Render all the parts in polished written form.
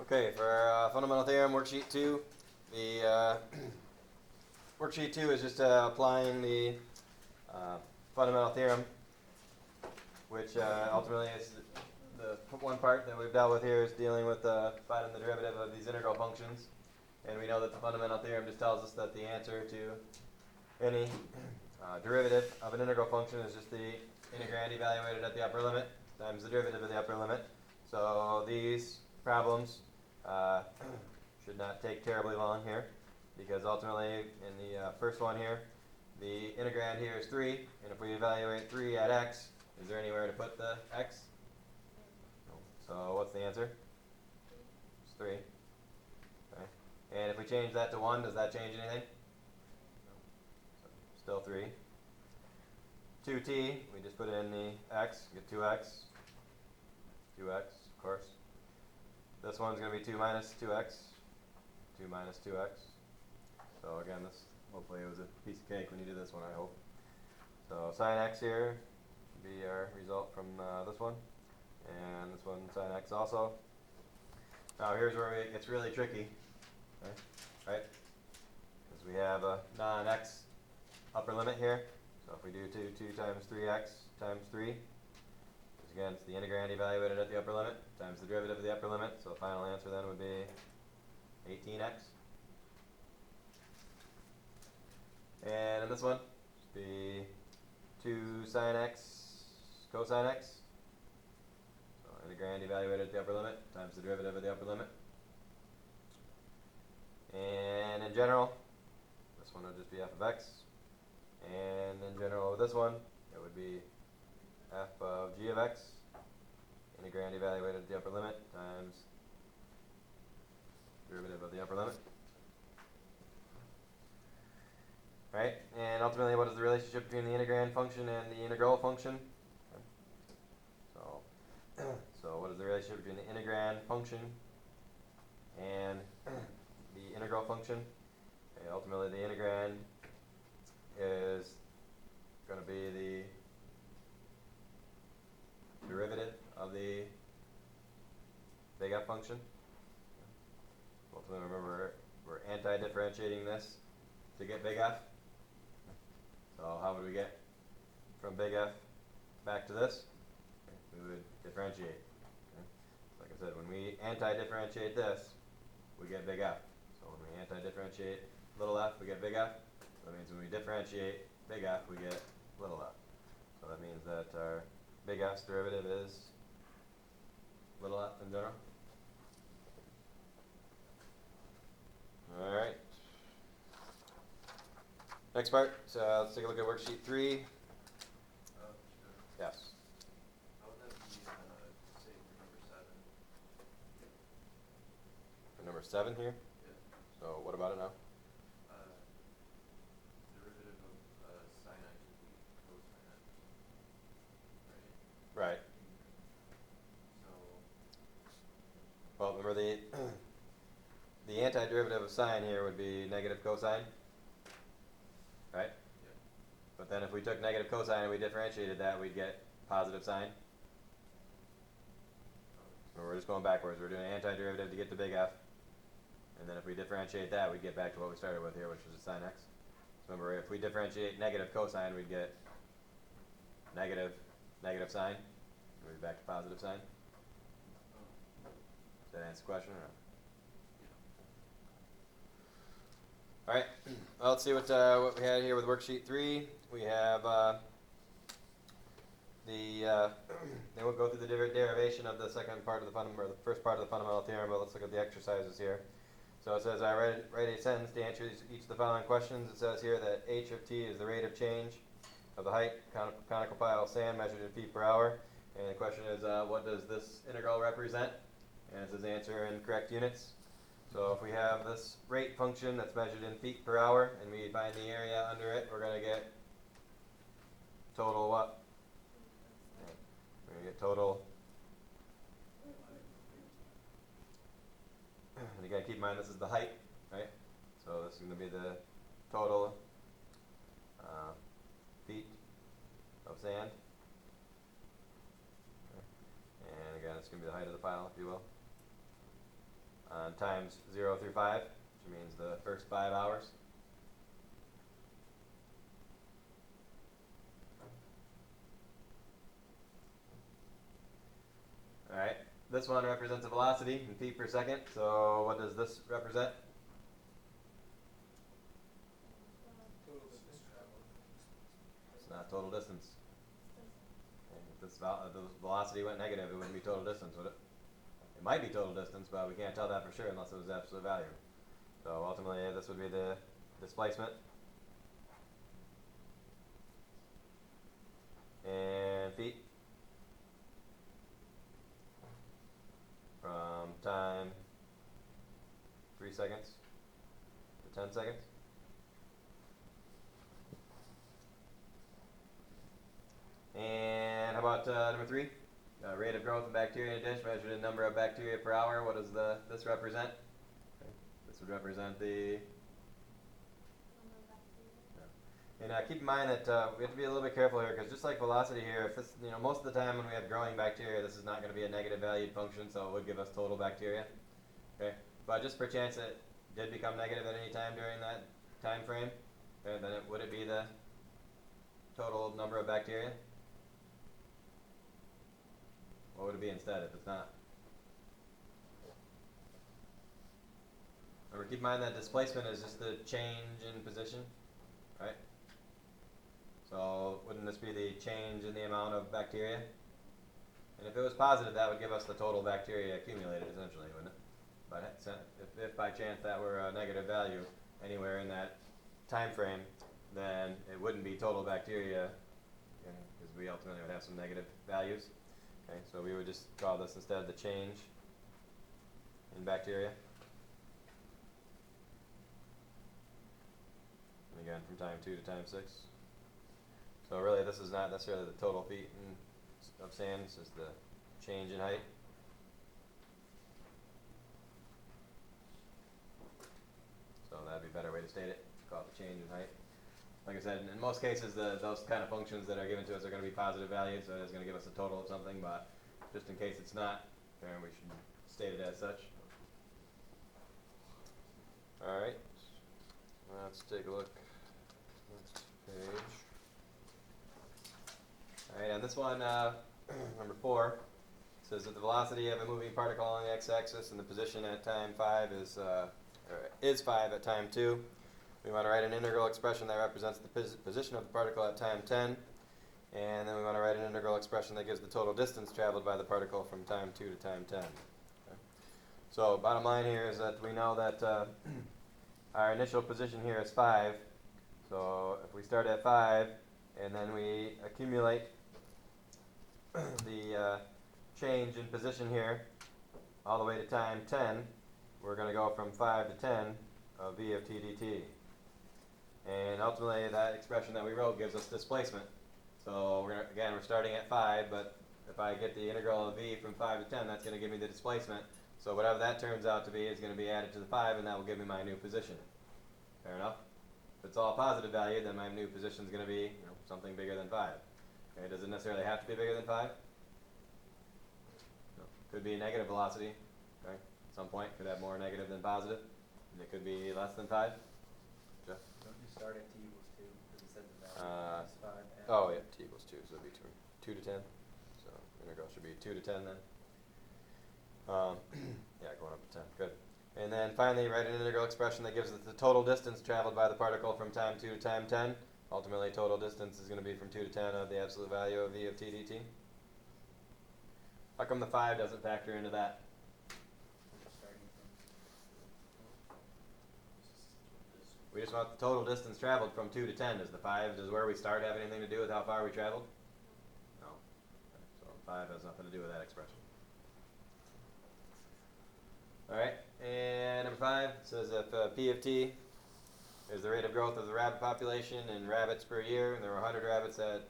Okay, for our fundamental theorem worksheet 2, the worksheet 2 is just applying the fundamental theorem, which ultimately is the one part that we've dealt with here is dealing with finding the derivative of these integral functions. And we know that the fundamental theorem just tells us that the answer to any derivative of an integral function is just the integrand evaluated at the upper limit times the derivative of the upper limit. So these problems should not take terribly long here, because ultimately in the first one here, the integrand here is 3, and if we evaluate 3 at x, is there anywhere to put the x? No. So what's the answer? It's 3. Okay. And if we change that to 1, does that change anything? No. So still 3. 2t, we just put in the x, get 2x. 2x, of course. This one's going to be 2 minus 2x. 2 minus 2x. So again, this hopefully it was a piece of cake when you did this one, I hope. So sine x here should be our result from this one. And this one sine x also. Now here's where it gets really tricky. Okay? Right? Because we have a non-x upper limit here. So if we do 2 times 3x times 3, again, it's the integrand evaluated at the upper limit times the derivative of the upper limit. So the final answer then would be 18x. And in this one, the 2 sine x cosine x. So integrand evaluated at the upper limit times the derivative of the upper limit. And in general, this one would just be f of x. And in general with this one, it would be f of g of x, integrand evaluated at the upper limit times derivative of the upper limit. Right? And ultimately, what is the relationship between the integrand function and the integral function? So what is the relationship between the integrand function and the integral function? Okay, ultimately, the integrand is going to be the derivative of the big F function. Ultimately, remember, we're anti-differentiating this to get big F. So how would we get from big F back to this? Okay, we would differentiate. Okay. Like I said, when we anti-differentiate this, we get big F. So when we anti-differentiate little f, we get big F. So that means when we differentiate big F, we get little f. So that means that our big F's derivative is little f in general. All right. Next part, so let's take a look at worksheet 3. Yes. How would that be, say, for number 7? For number 7 here? Yeah. So what about it now? Derivative of sine x would be cosine x. Right? Right. So, Well, remember the antiderivative of sine here would be negative cosine, right? yeah. But then if we took negative cosine and we differentiated that, we'd get positive sine. So we're just going backwards. We're doing an antiderivative to get to big F. And then if we differentiate that, we'd get back to what we started with here, which was a sine x. So remember, if we differentiate negative cosine, we'd get negative sine. We'd be back to positive sine. Does that answer the question or not? All right. Well, let's see what we had here with worksheet 3. We have then we'll go through the derivation of the second part of the the first part of the fundamental theorem. But let's look at the exercises here. So it says I write a sentence to answer each of the following questions. It says here that h of t is the rate of change of the height conical pile of sand measured in feet per hour. And the question is, what does this integral represent? And it says answer in correct units. So if we have this rate function that's measured in feet per hour, and we find the area under it, we're going to get total what? We're going to get total. And again, keep in mind this is the height, right? So this is going to be the total feet of sand. Okay. And again, it's going to be the height of the pile, if you will. times 0 through 5, which means the first 5 hours. Alright, this one represents a velocity in feet per second, so what does this represent? Total distance traveled. It's not total distance. And if this the velocity went negative, it wouldn't be total distance, would it? It might be total distance, but we can't tell that for sure unless it was absolute value. So ultimately, this would be the displacement. And feet. From time 3 seconds to 10 seconds. And how about number 3? Rate of growth of bacteria in a dish measured in number of bacteria per hour. What does this represent? Okay. This would represent the. And keep in mind that we have to be a little bit careful here, because just like velocity here, if this, most of the time when we have growing bacteria, this is not going to be a negative valued function, so it would give us total bacteria. Okay, but just per chance it did become negative at any time during that time frame, okay, then would it be the total number of bacteria? What would it be instead if it's not? Remember, keep in mind that displacement is just the change in position, right? So wouldn't this be the change in the amount of bacteria? And if it was positive, that would give us the total bacteria accumulated, essentially, wouldn't it? But if by chance that were a negative value anywhere in that time frame, then it wouldn't be total bacteria, because we ultimately would have some negative values. Okay, so we would just call this instead the change in bacteria. And again, from time 2 to time 6. So really, this is not necessarily the total feet of sand. This is the change in height. So that'd be a better way to state it. Call it the change in height. Like I said, in most cases, those kind of functions that are given to us are going to be positive values, so it's going to give us a total of something. But just in case it's not, we should state it as such. All right. Let's take a look. Next page. Alright, on this one, number 4, says that the velocity of a moving particle on the x-axis and the position at time 5 is 5 at time 2. We want to write an integral expression that represents the position of the particle at time 10. And then we want to write an integral expression that gives the total distance traveled by the particle from time 2 to time 10. Okay. So bottom line here is that we know that our initial position here is 5. So if we start at 5 and then we accumulate the change in position here all the way to time 10, we're going to go from 5 to 10 of v of t dt. And ultimately that expression that we wrote gives us displacement. So we're starting at 5, but if I get the integral of v from 5 to 10, that's going to give me the displacement. So whatever that turns out to be is going to be added to the 5, and that will give me my new position. Fair enough? If it's all positive value, then my new position is going to be something bigger than 5. Okay, does it necessarily have to be bigger than 5? No. Could be a negative velocity. Okay, at some point, could have more negative than positive, and it could be less than 5. Jeff? Don't you start at t equals 2, because it said the value is 5. Oh yeah, t equals 2, so it'd be 2 to 10. So integral should be 2 to 10 then. Yeah, going up to 10. Good. And then finally, write an integral expression that gives us the total distance traveled by the particle from time 2 to time 10. Ultimately, total distance is going to be from 2 to 10 of the absolute value of v of t dt. How come the 5 doesn't factor into that? We just want the total distance traveled from 2 to 10. Does the 5, does where we start have anything to do with how far we traveled? No. Okay, so 5 has nothing to do with that expression. Alright, and number 5 says if P of t is the rate of growth of the rabbit population in rabbits per year, and there were 100 rabbits at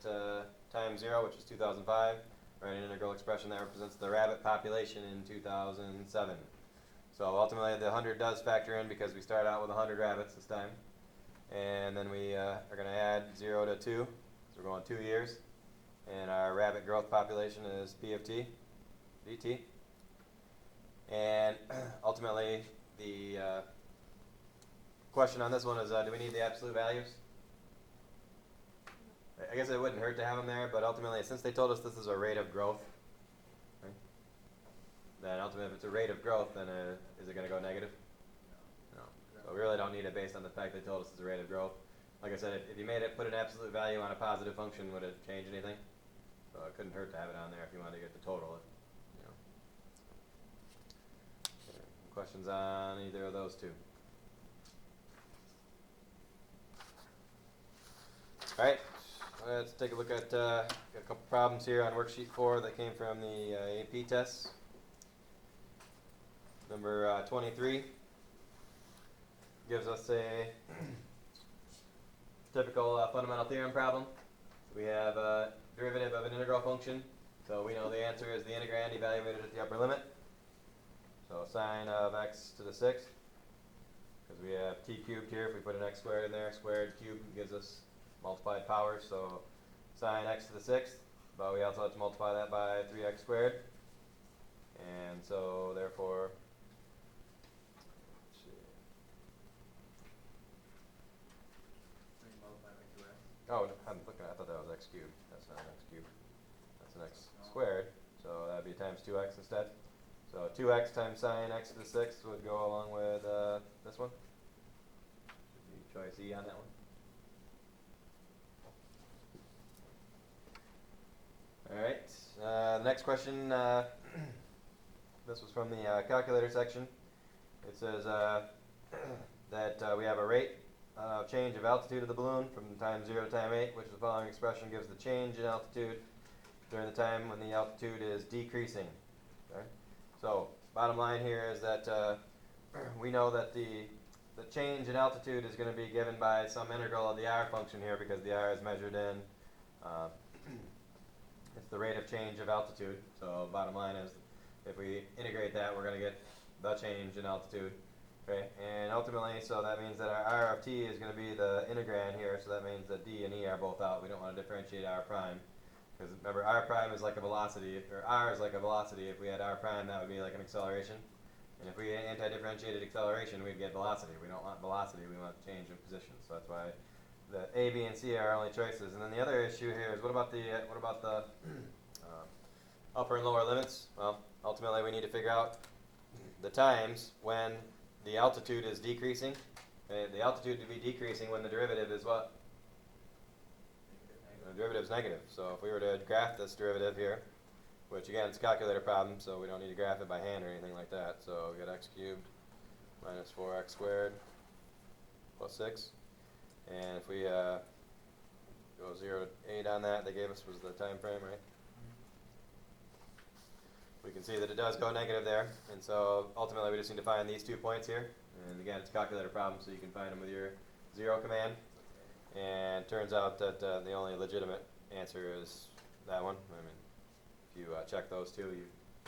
time 0, which is 2005, write an integral expression that represents the rabbit population in 2007. So ultimately the 100 does factor in because we start out with 100 rabbits this time. And then we are going to add 0 to 2, so we're going 2 years. And our rabbit growth population is P of t dt. And ultimately, question on this one is, do we need the absolute values? I guess it wouldn't hurt to have them there, but ultimately, since they told us this is a rate of growth, right, then ultimately, if it's a rate of growth, then is it going to go negative? No. So we really don't need it based on the fact they told us it's a rate of growth. Like I said, if you made it, put an absolute value on a positive function, would it change anything? So it couldn't hurt to have it on there if you wanted to get the total. You know. Okay. Questions on either of those two? All right, let's take a look at got a couple problems here on worksheet 4 that came from the AP tests. Number 23 gives us a typical fundamental theorem problem. We have a derivative of an integral function, so we know the answer is the integrand evaluated at the upper limit. So sine of x to the 6th, because we have t cubed here. If we put an x squared in there, squared cubed gives us multiplied powers, so sine x to the 6th, but we also have to multiply that by 3x squared, and so therefore, let's see. Oh, I'm looking. I thought that was x cubed. That's not an x cubed. That's an x squared, so that'd be times 2x instead. So 2x times sine x to the 6th would go along with this one. Should be choice E on that one. All right, the next question, this was from the calculator section. It says that we have a rate of change of altitude of the balloon from time 0 to time 8, which the following expression gives the change in altitude during the time when the altitude is decreasing. Okay? So bottom line here is that we know that the change in altitude is going to be given by some integral of the r function here, because the r is measured in it's the rate of change of altitude. So bottom line is, if we integrate that, we're going to get the change in altitude. Okay, and ultimately, so that means that our r of t is going to be the integrand here. So that means that d and e are both out. We don't want to differentiate r prime, because remember, r prime is like a velocity, or r is like a velocity. If we had r prime, that would be like an acceleration. And if we anti-differentiated acceleration, we'd get velocity. We don't want velocity. We want change in position. So that's why the A, B, and C are our only choices. And then the other issue here is what about the upper and lower limits? Well, ultimately we need to figure out the times when the altitude is decreasing. Okay, the altitude to be decreasing when the derivative is what? The derivative is negative. So if we were to graph this derivative here, which again it's a calculator problem, so we don't need to graph it by hand or anything like that. So we got x cubed minus 4x squared plus 6. And if we go 0 to 8 on that, they gave us was the time frame, right? We can see that it does go negative there, and so ultimately we just need to find these 2 points here. And again, it's a calculator problem, so you can find them with your 0 command. And it turns out that the only legitimate answer is that one. I mean, if you check those two, you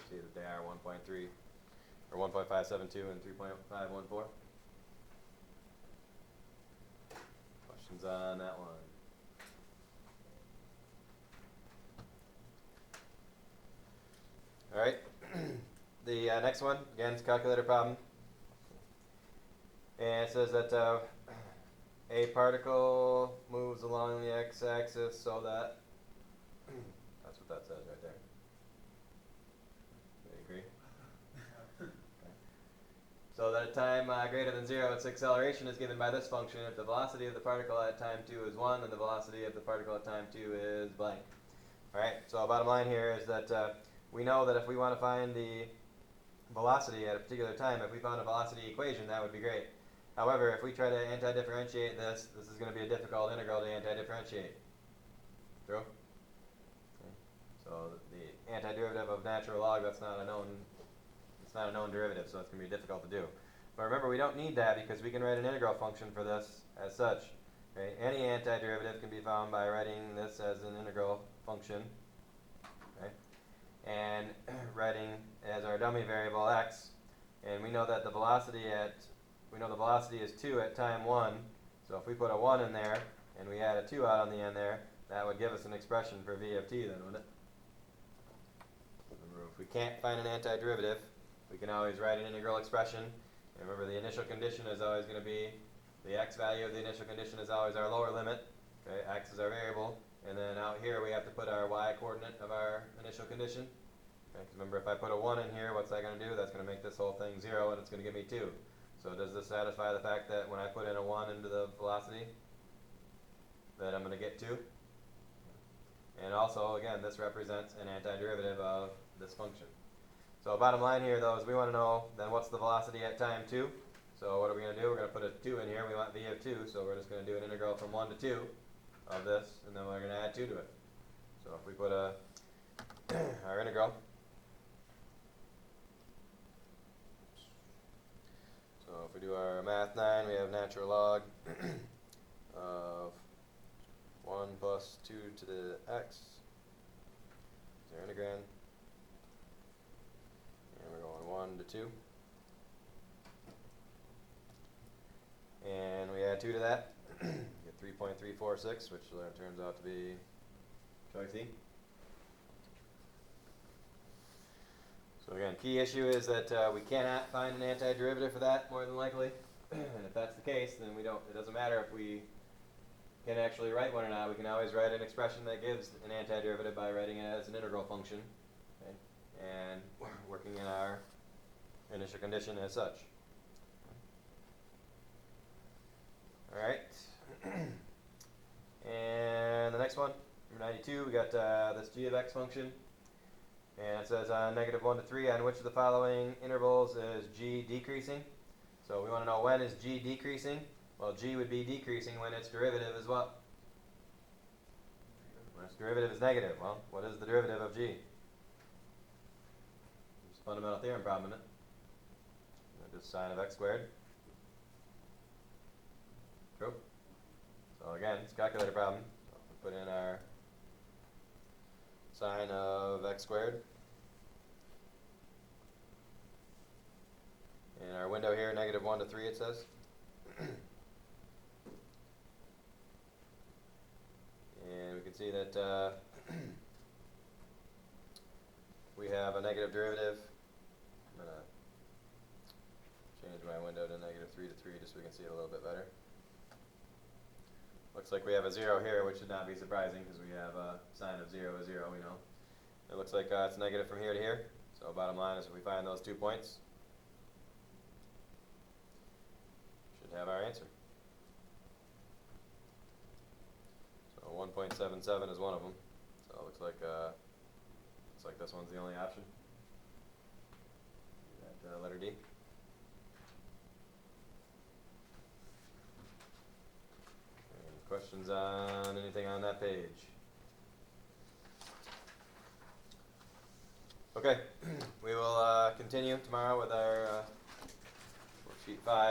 see that they are 1.3 or 1.572 and 3.514. Questions on that one? All right. The next one, again, it's a calculator problem. And it says that a particle moves along the x-axis so that, that's what that says right there. Do you agree? Okay. So that at time greater than 0, its acceleration is given by this function. If the velocity of the particle at time 2 is 1, then the velocity of the particle at time 2 is blank. All right, so bottom line here is that we know that if we want to find the velocity at a particular time, if we found a velocity equation, that would be great. However, if we try to anti-differentiate this, this is going to be a difficult integral to anti-differentiate. True? Okay. So the antiderivative of natural log, that's not a known derivative, so it's going to be difficult to do. But remember, we don't need that because we can write an integral function for this as such. Okay? Any antiderivative can be found by writing this as an integral function. Okay? And writing as our dummy variable x, and we know that the velocity is 2 at time 1, so if we put a 1 in there and we add a 2 out on the end there, that would give us an expression for v of t then, wouldn't it? Remember, if we can't find an antiderivative, we can always write an integral expression, and remember the initial condition is always going to be the x value of the initial condition is always our lower limit. Okay, x is our variable, and then out here we have to put our y coordinate of our initial condition. Okay, 'cause remember, if I put a 1 in here, what's that going to do? That's going to make this whole thing 0, and it's going to give me 2. So does this satisfy the fact that when I put in a 1 into the velocity, that I'm going to get 2? And also, again, this represents an antiderivative of this function. So bottom line here, though, is we want to know then what's the velocity at time 2. So what are we going to do? We're going to put a 2 in here. We want v of 2, so we're just going to do an integral from 1 to 2 of this, and then we're going to add 2 to it. So if we put our integral, so if we do our math 9, we have natural log of 1 plus 2 to the x is our integrand, and we're going 1 to 2. And we add 2 to that, get 3.346, which turns out to be choice E. So again, key issue is that we cannot find an antiderivative for that, more than likely. And if that's the case, then it doesn't matter if we can actually write one or not. We can always write an expression that gives an antiderivative by writing it as an integral function, okay, and working in our initial condition as such. Alright, and the next one, number 92, we got this g of x function, and it says negative 1 to 3, on which of the following intervals is g decreasing? So we want to know, when is g decreasing? Well, g would be decreasing when its derivative is what? When its derivative is negative. Well, what is the derivative of g? It's a fundamental theorem problem, isn't it? Just sine of x squared. True. So again, it's a calculator problem. So we put in our sine of x squared. In our window here, negative 1 to 3, it says. And we can see that we have a negative derivative. I'm going to change my window to negative 3 to 3 just so we can see it a little bit better. Looks like we have a 0 here, which should not be surprising because we have a sine of 0 is 0, we know. It looks like it's negative from here to here. So bottom line is if we find those 2 points, should have our answer. So 1.77 is one of them. So it looks like this one's the only option. That letter D. Questions on anything on that page? Okay, we will continue tomorrow with our worksheet 5.